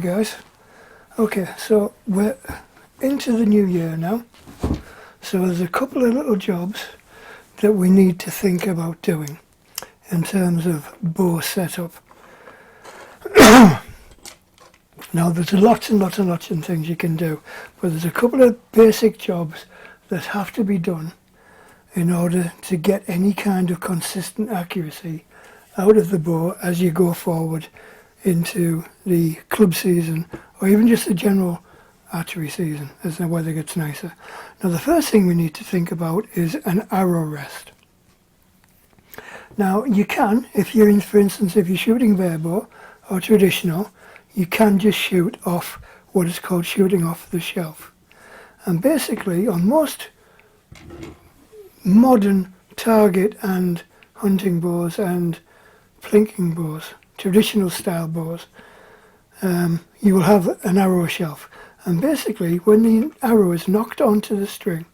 Guys, okay, so we're into the new year now, so there's a couple of little jobs that we need to think about doing in terms of bow setup. Now there's lots and lots of things you can do, but there's a couple of basic jobs that have to be done in order to get any kind of consistent accuracy out of the bow as you go forward into the club season, or even just the general archery season as the weather gets nicer. Now the first thing we need to think about is an arrow rest. Now you can, if you're in, for instance, if you're shooting barebow or traditional, you can just shoot off what is called shooting off the shelf. And basically on most modern target and hunting bows and plinking bows, traditional style bows, you will have an arrow shelf, and basically when the arrow is knocked onto the string,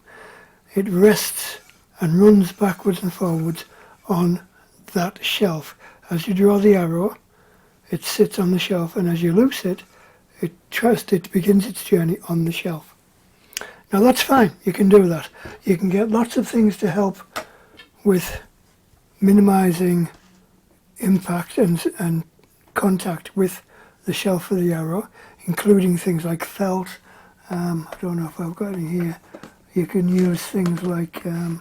it rests and runs backwards and forwards on that shelf. As you draw the arrow, it sits on the shelf, and as you loose it, it begins its journey on the shelf. Now that's fine, you can do that. You can get lots of things to help with minimizing impact and contact with the shelf of the arrow, including things like felt. I don't know if I've got any here. You can use things like, can't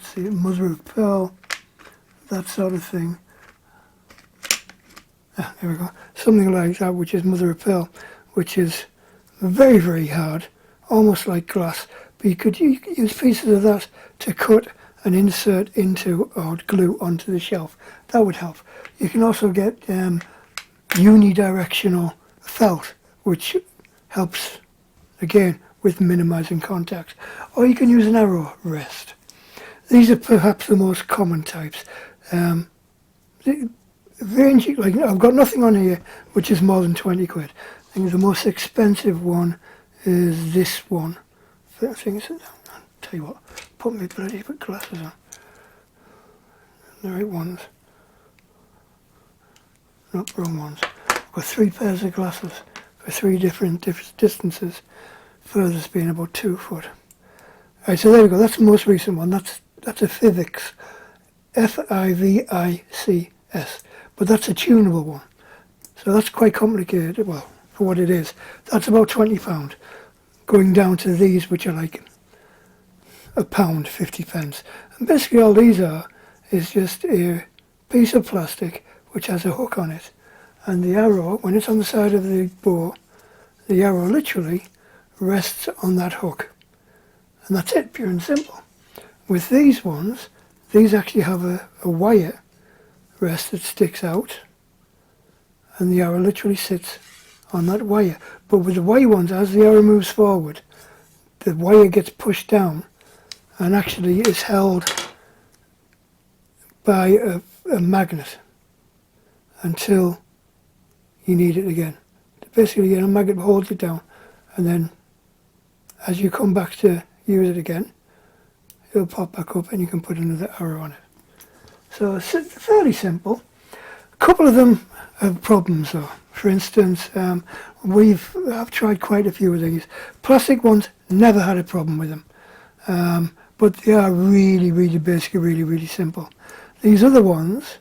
see it, mother of pearl, that sort of thing. There we go. Something like that, which is mother of pearl, which is very, very hard, almost like glass. But you could use pieces of that to cut and insert into or glue onto the shelf. That would help. You can also get unidirectional felt, which helps again with minimizing contact. Or you can use an arrow rest. These are perhaps the most common types. Ranging, like, I've got nothing on here which is more than 20 quid. I think the most expensive one is this one. I think it's, I'll tell you what, put my bloody glasses on. The right ones. Not wrong ones. I've got 3 pairs of glasses for 3 different distances, furthest being about 2 foot. Right, so there we go, that's the most recent one. That's a Fivics, F-I-V-I-C-S, but that's a tunable one. So that's quite complicated, well, for what it is. That's about £20, going down to these which are like £1, 50 pence. And basically all these are is just a piece of plastic which has a hook on it. And the arrow, when it's on the side of the bow, the arrow literally rests on that hook. And that's it, pure and simple. With these ones, these actually have a wire rest that sticks out, and the arrow literally sits on that wire. But with the wire ones, as the arrow moves forward, the wire gets pushed down and actually is held by a magnet until you need it again. Basically, a magnet holds it down, and then as you come back to use it again, it'll pop back up and you can put another arrow on it. So it's fairly simple. A couple of them have problems though. For instance, I've tried quite a few of these. Plastic ones, never had a problem with them. But they are really, really basic, really simple. These other ones,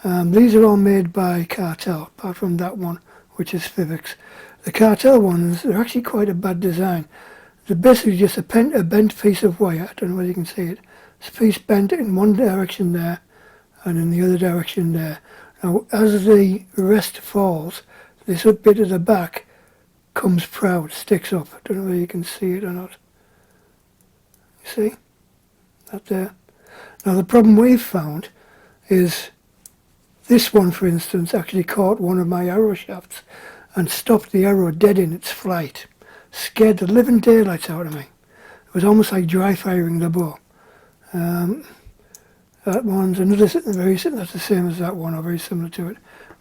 these are all made by Cartel, apart from that one, which is Fivics. The Cartel ones, they're actually quite a bad design. They're basically just a bent piece of wire. I don't know whether you can see it. It's a piece bent in one direction there and in the other direction there. Now, as the rest falls, this bit at the back comes proud, sticks up. I don't know whether you can see it or not. You see? That there. Now, the problem we've found is this one, for instance, actually caught one of my arrow shafts and stopped the arrow dead in its flight. Scared the living daylights out of me. It was almost like dry firing the bow. That one's another that's the same as that one, or very similar to it.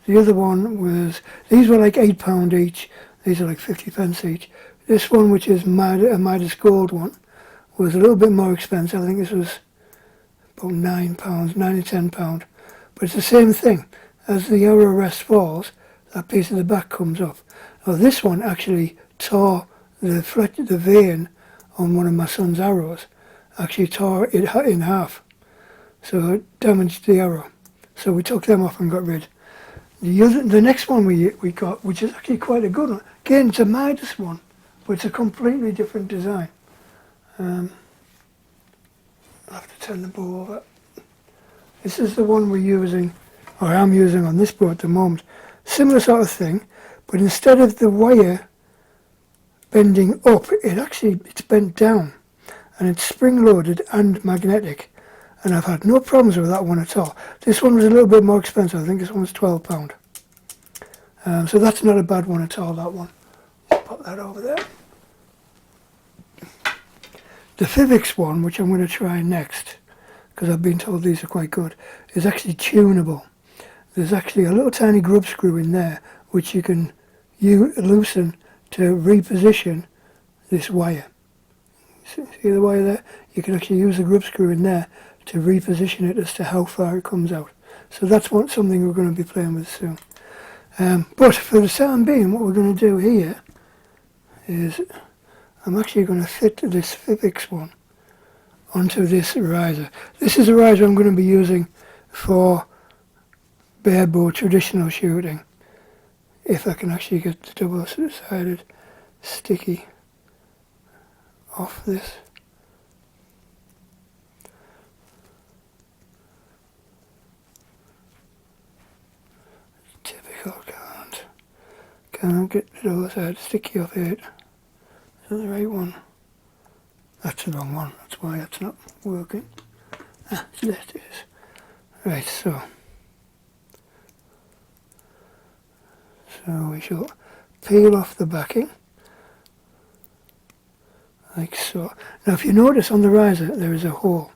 The other one was, these were like £8 each. These are like 50 pence each. This one, which is a Midas Gold one, was a little bit more expensive. I think this was about £9, £9 or £10. But it's the same thing. as the arrow rest falls, that piece of the back comes up. Now this one actually tore the vein on one of my son's arrows, actually tore it in half. So it damaged the arrow. So we took them off and got rid. The next one we got, which is actually quite a good one, again it's a Midas one, but it's a completely different design. I'll have to turn the bow over. This is the one we're using, or I'm using on this bow at the moment. Similar sort of thing, but instead of the wire bending up, it's bent down, and it's spring-loaded and magnetic. And I've had no problems with that one at all. This one was a little bit more expensive. I think this one was £12. So that's not a bad one at all, that one. Pop that over there. The Physics one, which I'm going to try next, because I've been told these are quite good, is actually tunable. There's actually a little tiny grub screw in there, which you can loosen to reposition this wire. See the wire there? You can actually use the grub screw in there to reposition it as to how far it comes out. So that's something we're going to be playing with soon. But for the time being, what we're going to do here is I'm actually going to fit this Physics one onto this riser. This is a riser I'm going to be using for bare bow traditional shooting, if I can actually get the double-sided sticky off this. Typical, can't get the double-sided sticky off it. Is that the right one? That's the wrong one, that's why that's not working. Ah, so there it is. Right, so we shall peel off the backing, like so. Now if you notice on the riser there is a hole.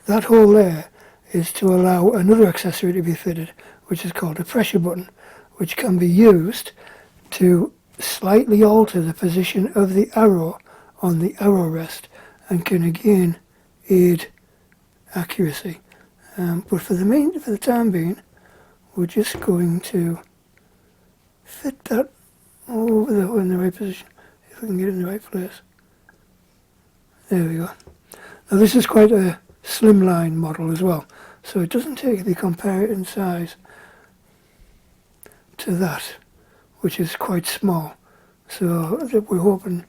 That hole there is to allow another accessory to be fitted, which is called a pressure button, which can be used to slightly alter the position of the arrow on the arrow rest and can again aid accuracy. But for the time being, we're just going to fit that over in the right position, if we can get it in the right place. There we go. Now this is quite a slimline model as well, so it doesn't take, if you compare it in size to that, which is quite small. So we're hoping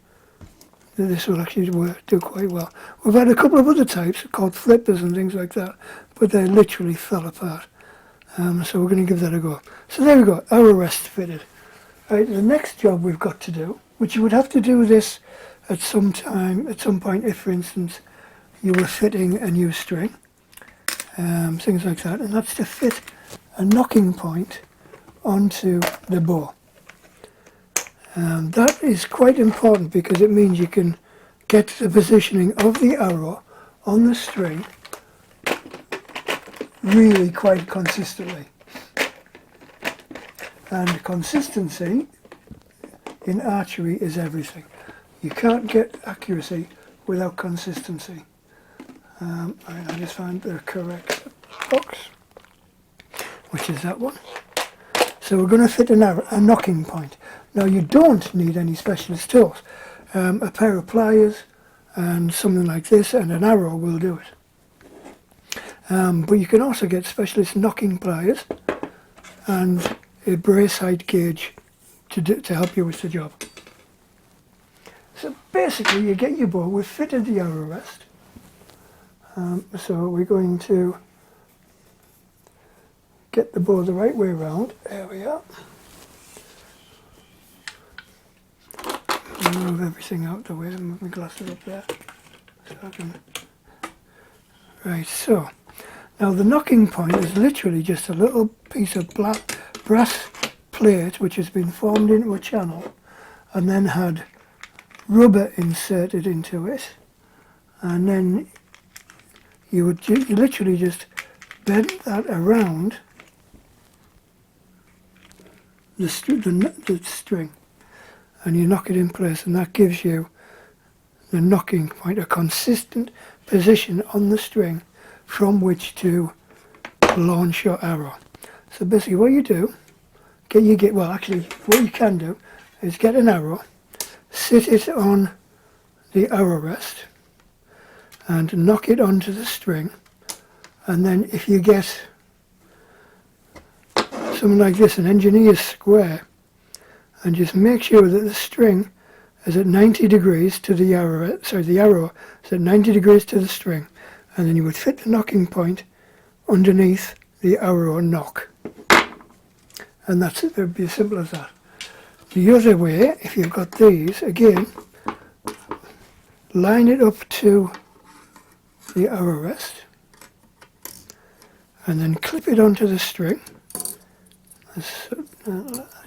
that this will actually do quite well. We've had a couple of other types called flippers and things like that, but they literally fell apart. So we're going to give that a go. So there we go, arrow rest fitted. Right, the next job we've got to do, which you would have to do this at some point, if for instance you were fitting a new string, things like that, and that's to fit a nocking point onto the bow. That is quite important because it means you can get the positioning of the arrow on the string really quite consistently. And consistency in archery is everything. You can't get accuracy without consistency. I just found the correct box, which is that one. So we're going to fit a nocking point. Now you don't need any specialist tools. A pair of pliers and something like this and an arrow will do it. But you can also get specialist nocking pliers and a brace height gauge to help you with the job. So basically you get your bow, we've fitted the arrow rest. So we're going to get the bow the right way around. There we are. Move everything out the way, move my glasses up there. So I can... Right, so now the nocking point is literally just a little piece of brass plate which has been formed into a channel and then had rubber inserted into it, and then you literally just bend that around the string and you knock it in place, and that gives you the nocking point, a consistent position on the string from which to launch your arrow. So basically what you do, well actually what you can do is get an arrow, sit it on the arrow rest and knock it onto the string, and then if you get something like this, an engineer's square, and just make sure that the string is at 90 degrees to the arrow, the arrow is at 90 degrees to the string, and then you would fit the knocking point underneath the arrow knock. And that's it, it would be as simple as that. The other way, if you've got these, again, line it up to the arrow rest, and then clip it onto the string,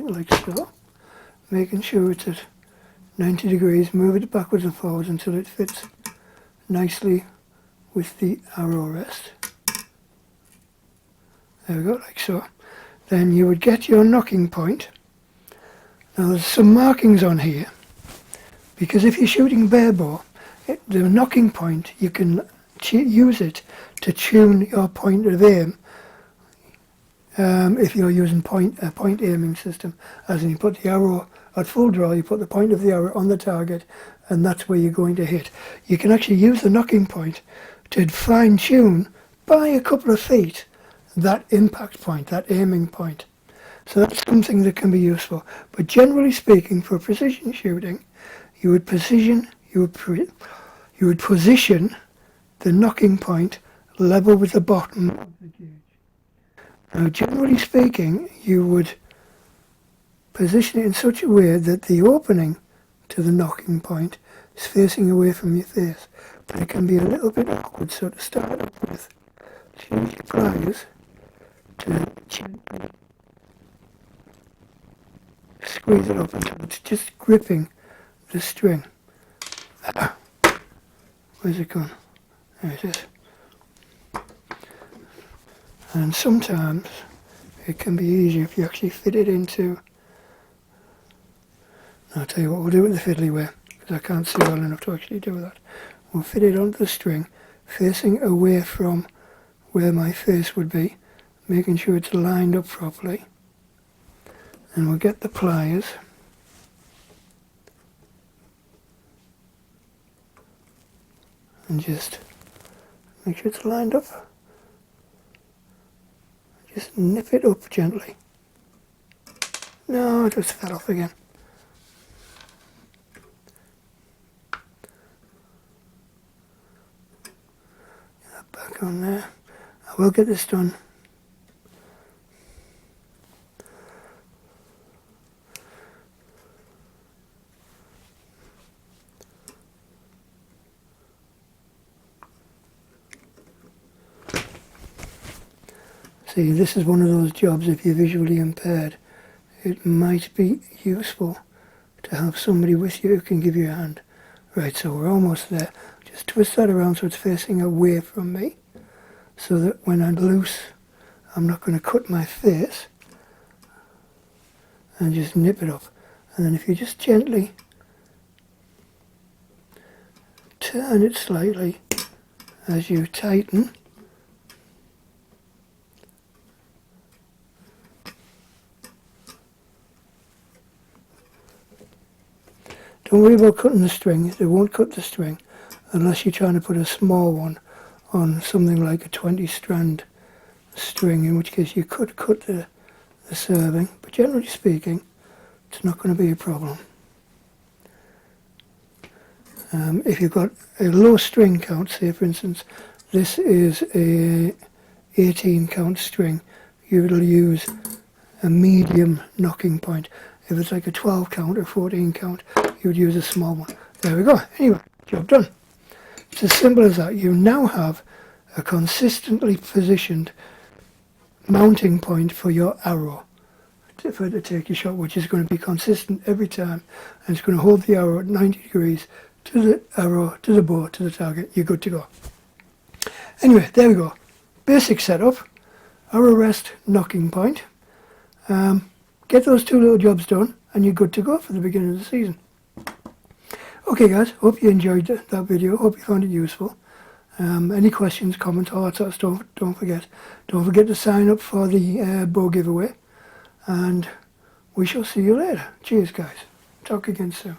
like so, making sure it's at 90 degrees, move it backwards and forwards until it fits nicely with the arrow rest. There we go, like so. Then you would get your knocking point. Now there's some markings on here, because if you're shooting bare bow, the knocking point, you can use it to tune your point of aim. If you're using a point aiming system, as in you put the arrow at full draw, you put the point of the arrow on the target, and that's where you're going to hit. You can actually use the knocking point to fine tune by a couple of feet that impact point, that aiming point. So that's something that can be useful. But generally speaking, for precision shooting, you would position the knocking point level with the bottom of the gauge. Now, generally speaking, you would position it in such a way that the opening to the knocking point is facing away from your face. But it can be a little bit awkward, so to start up with, use your pliers to gently squeeze it up until it's just gripping the string. Where's it gone? There it is. And sometimes it can be easier if you actually fit it into... I'll tell you what, we'll do it the fiddly way, because I can't see well enough to actually do that. We'll fit it onto the string, facing away from where my face would be, making sure it's lined up properly. And we'll get the pliers. And just make sure it's lined up. Just nip it up gently. No, it just fell off again. Get that back on there. I will get this done. See, this is one of those jobs, if you're visually impaired, it might be useful to have somebody with you who can give you a hand. Right, so we're almost there. Just twist that around so it's facing away from me, so that when I loose, I'm not going to cut my face, and just nip it up. And then if you just gently turn it slightly as you tighten, don't worry about cutting the string. They won't cut the string unless you're trying to put a small one on something like a 20 strand string, in which case you could cut the serving, but generally speaking it's not going to be a problem. If you've got a low string count, say for instance this is a 18 count string, you will use a medium knocking point. If it's like a 12 count or 14 count, you would use a small one. There we go. Anyway, job done. It's as simple as that. You now have a consistently positioned mounting point for your arrow for it to take your shot, which is going to be consistent every time, and it's going to hold the arrow at 90 degrees to the arrow, to the bow, to the target. You're good to go. Anyway, there we go. Basic setup, arrow rest, knocking point. Get those two little jobs done and you're good to go for the beginning of the season. Okay guys, hope you enjoyed that video, hope you found it useful. Any questions, comments, all that sort of stuff, don't forget. Don't forget to sign up for the bow giveaway. And we shall see you later. Cheers, guys. Talk again soon.